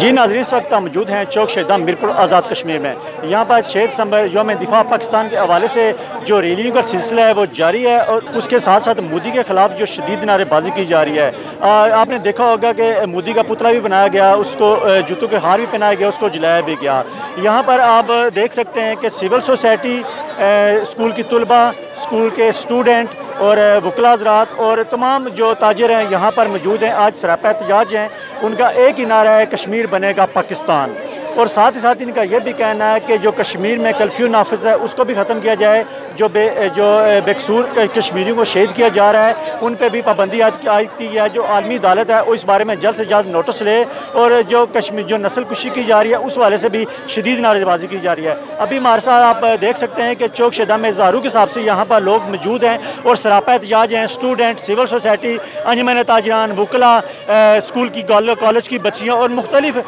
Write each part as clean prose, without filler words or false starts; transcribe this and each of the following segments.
जी नाज़रीन, इस वक्त मौजूद हैं चौक शहीदां मीरपुर आज़ाद कश्मीर में। यहाँ पर 6 दिसंबर यौम दिफा पाकिस्तान के हवाले से जो रैलियों का सिलसिला है वो जारी है और उसके साथ साथ मोदी के ख़िलाफ़ जो शदीद नारेबाजी की जा रही है। आपने देखा होगा कि मोदी का पुतला भी बनाया गया, उसको जूतों के हार भी पहनाया गया, उसको जलाया भी गया। यहाँ पर आप देख सकते हैं कि सिविल सोसाइटी, स्कूल की तलबा, स्कूल के स्टूडेंट और वकला हज़रात और तमाम जो ताजिर हैं यहाँ पर मौजूद हैं। आज सरापा एहतजाज हैं, उनका एक ही नारा है, कश्मीर बनेगा पाकिस्तान। और साथ ही साथ इनका यह भी कहना है कि जो कश्मीर में कर्फ्यू नाफिज है उसको भी ख़त्म किया जाए। जो बेकसूर कश्मीरियों को शहीद किया जा रहा है उन पर भी पाबंदी आयद की है। जो आलमी अदालत है वो इस बारे में जल्द से जल्द नोटिस ले और जो नस्ल कुशी की जा रही है उस वाले से भी शदीद नारेबाजी की जा रही है। अभी हमारे साथ आप देख सकते हैं कि चौक शहीदां में ज़ारू के हिसाब से यहाँ पर लोग मौजूद हैं और सरापा एहतजाज हैं। स्टूडेंट, सिविल सोसाइटी, अंजुमन ताजिरान, वकला, स्कूल की कॉलेज की बच्चियाँ और मुख्तलिफ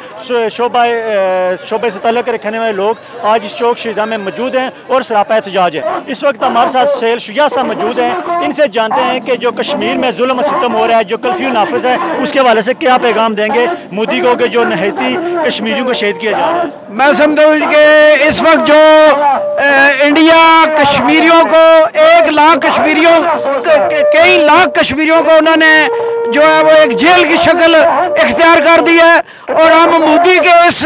शोबे से तल्लुक़ रखने वाले लोग आज इस चौक शहीदां में मौजूद हैं और सरापा एहतजाज है। इस वक्त हमारे साथ सैल शुजा साहब मौजूद हैं। इनसे जानते हैं कि जो कश्मीर में जुल्म सितम हो रहा है, जो कर्फ्यू नाफिज है, उसके हवाले से क्या पैगाम देंगे मोदी को कि जो नहायती कश्मीरियों को शहीद किया जा रहा है। मैं समझता हूँ कि इस वक्त जो इंडिया कश्मीरियों को 1 लाख कश्मीरियों, कई लाख कश्मीरियों को उन्होंने जो है वो एक जेल की शक्ल इख्तियार कर दी है और हम मोदी के इस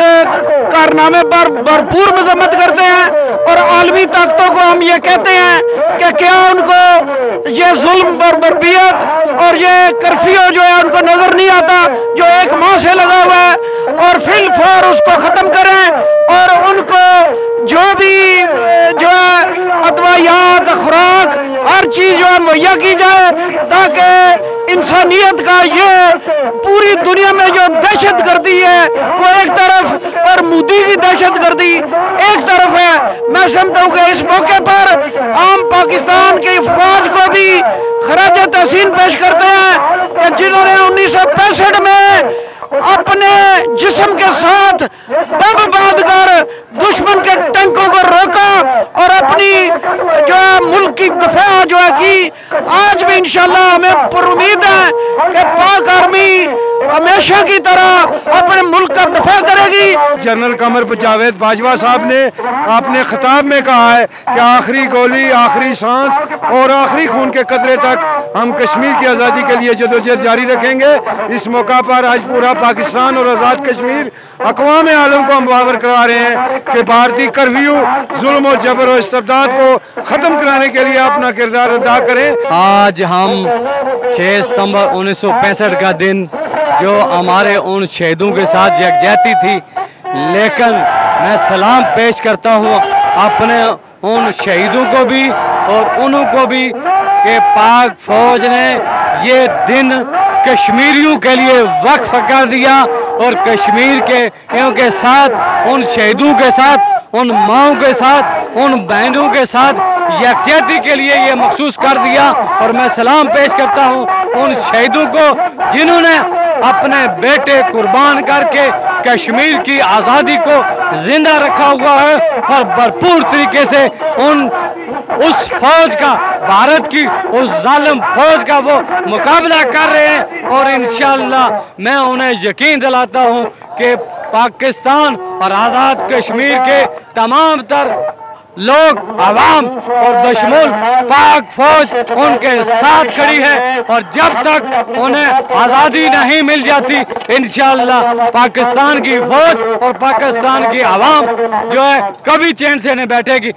कारनामे पर भरपूर मजम्मत करते हैं और आलमी ताकतों को हम ये कहते हैं कि क्या उनको ये जुल्म पर बर्बियत और ये कर्फ्यू जो है उनको नजर नहीं आता जो 1 माह से लगा हुआ है, और फिलफौर उसको ख़त्म करें और उनको जो भी जो है अदवायात, खुराक, हर चीज़ जो है मुहैया की जाए ताकि इंसानियत का ये पूरी दुनिया में जो दहशत गर्दी है वो एक तरफ और मोदी की दहशत गर्दी एक तरफ है। मैं समझता हूँ कि इस मौके पर आम पाकिस्तान की फौज को भी खराज तहसीन पेश करते हैं कि जिन्होंने 1965 में अपने जिस्म के साथ बम बांधकर दुश्मन के टैंकों को रोका और अपनी जो है मुल्क की दफा जो है की। आज भी इंशाल्लाह हमें पुरुमीद है कि पाक आर्मी हमेशा की तरह अपने मुल्क का दफा करेगी। जनरल कमर जावेद बाजवा साहब ने अपने खिताब में कहा है कि आखिरी गोली, आखिरी सांस और आखिरी खून के कतरे तक हम कश्मीर की आज़ादी के लिए जदोजहद जारी रखेंगे। इस मौका पर आज पूरा पाकिस्तान और आज़ाद कश्मीर अक़वाम आलम को हम बावर करा रहे हैं कि भारतीय कर्फ्यू, जुल्म और जबर और इस्तिबदाद को ख़त्म कराने के लिए अपना किरदार अदा करें। आज हम 6 सितंबर 1965 का दिन जो हमारे उन शहीदों के साथ यकजहती थी, लेकिन मैं सलाम पेश करता हूँ अपने उन शहीदों को भी और उनको भी कि पाक फौज ने ये दिन कश्मीरियों के लिए वक्फ कर दिया और कश्मीर के साथ, उन शहीदों के साथ, उन माओं के साथ, उन बहनों के साथ यकजहती के लिए ये मखसूस कर दिया। और मैं सलाम पेश करता हूँ उन शहीदों को जिन्होंने अपने बेटे कुर्बान करके कश्मीर की आज़ादी को जिंदा रखा हुआ है और भरपूर तरीके से उस फौज का, भारत की उस जालिम फौज का वो मुकाबला कर रहे हैं। और इंशाअल्लाह मैं उन्हें यकीन दिलाता हूँ कि पाकिस्तान और आज़ाद कश्मीर के तमाम तर लोग, आवाम और बशमूल पाक फौज उनके साथ खड़ी है और जब तक उन्हें आज़ादी नहीं मिल जाती इंशाअल्लाह पाकिस्तान की फौज और पाकिस्तान की आवाम जो है कभी चैन से नहीं बैठेगी।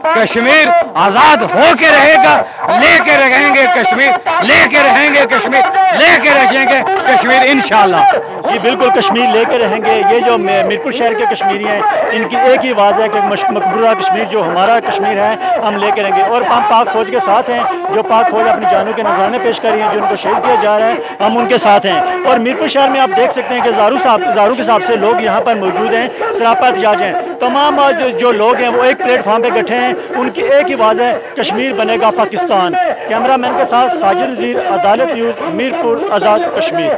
कश्मीर आज़ाद होके रहेगा, लेके रहेंगे कश्मीर, लेके रहेंगे कश्मीर, लेके रहेंगे कश्मीर इंशाअल्लाह। जी बिल्कुल, कश्मीर लेके रहेंगे। ये जो मीरपुर शहर के कश्मीरी हैं इनकी एक ही आवाज़ है कि मकबूजा कश्मीर जो हमारा कश्मीर है हम लेके रहेंगे। और हम पाक फौज के साथ हैं, जो पाक फौज अपनी जानों के नजराने पेश कर रही हैं, जो उनको शहीद किया जा रहा है, हम उनके साथ हैं। और मीरपुर शहर में आप देख सकते हैं कि ज़ारू के हिसाब से लोग यहाँ पर मौजूद हैं, सरापा एहतजाज हैं। तमाम जो लोग हैं वो एक प्लेटफार्म पर इकट्ठे हैं, उनकी एक ही आवाज़ है, कश्मीर बनेगा पाकिस्तान। कैमरा मैन के साथ साजिद नज़ीर, अदालत न्यूज़, मीरपुर आज़ाद कश्मीर।